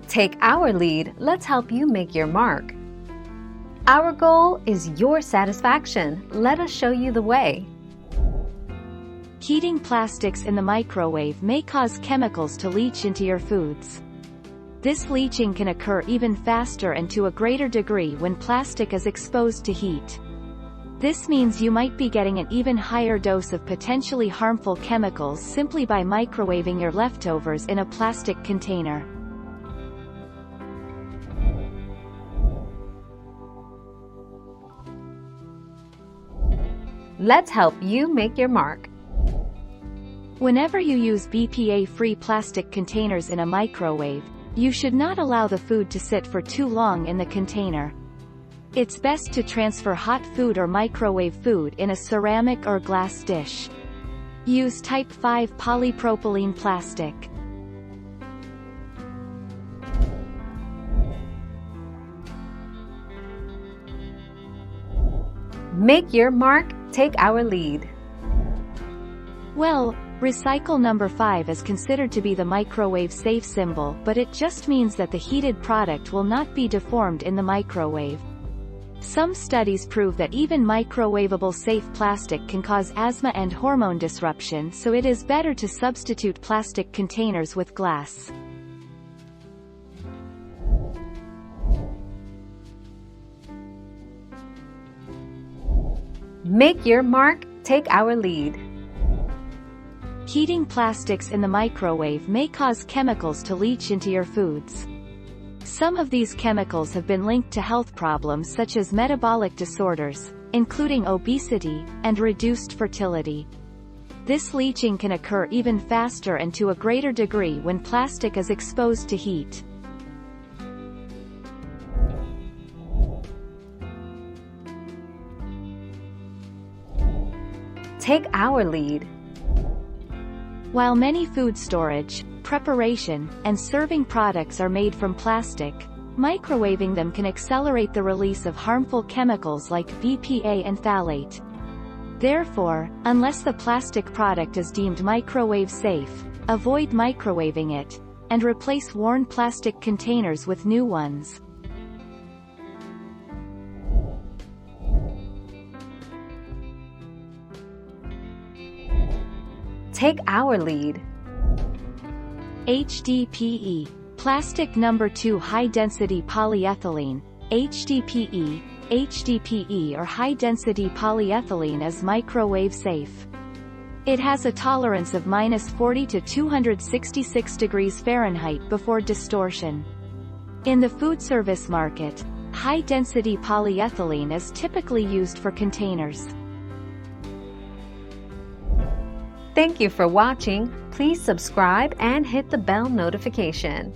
Take our lead, let's help you make your mark. Our goal is your satisfaction. Let us show you the way. Heating plastics in the microwave may cause chemicals to leach into your foods. This leaching can occur even faster and to a greater degree when plastic is exposed to heat. This means you might be getting an even higher dose of potentially harmful chemicals simply by microwaving your leftovers in a plastic container. Let's help you make your mark. Whenever you use BPA-free plastic containers in a microwave, you should not allow the food to sit for too long in the container. It's best to transfer hot food or microwave food in a ceramic or glass dish. Use Type 5 polypropylene plastic. Make your mark, take our lead. Well, recycle number 5 is considered to be the microwave safe symbol, but it just means that the heated product will not be deformed in the microwave. Some studies prove that even microwavable safe plastic can cause asthma and hormone disruption, so it is better to substitute plastic containers with glass. Make your mark, take our lead. Heating plastics in the microwave may cause chemicals to leach into your foods. Some of these chemicals have been linked to health problems such as metabolic disorders, including obesity, and reduced fertility. This leaching can occur even faster and to a greater degree when plastic is exposed to heat. Take our lead. While many food storage, preparation, and serving products are made from plastic, microwaving them can accelerate the release of harmful chemicals like BPA and phthalate. Therefore, unless the plastic product is deemed microwave safe, avoid microwaving it, and replace worn plastic containers with new ones. Take our lead. HDPE. Plastic number 2 high-density polyethylene, HDPE. HDPE or high-density polyethylene is microwave safe. It has a tolerance of -40 to 266 degrees Fahrenheit before distortion. In the food service market, high-density polyethylene is typically used for containers. Thank you for watching. Please subscribe and hit the bell notification.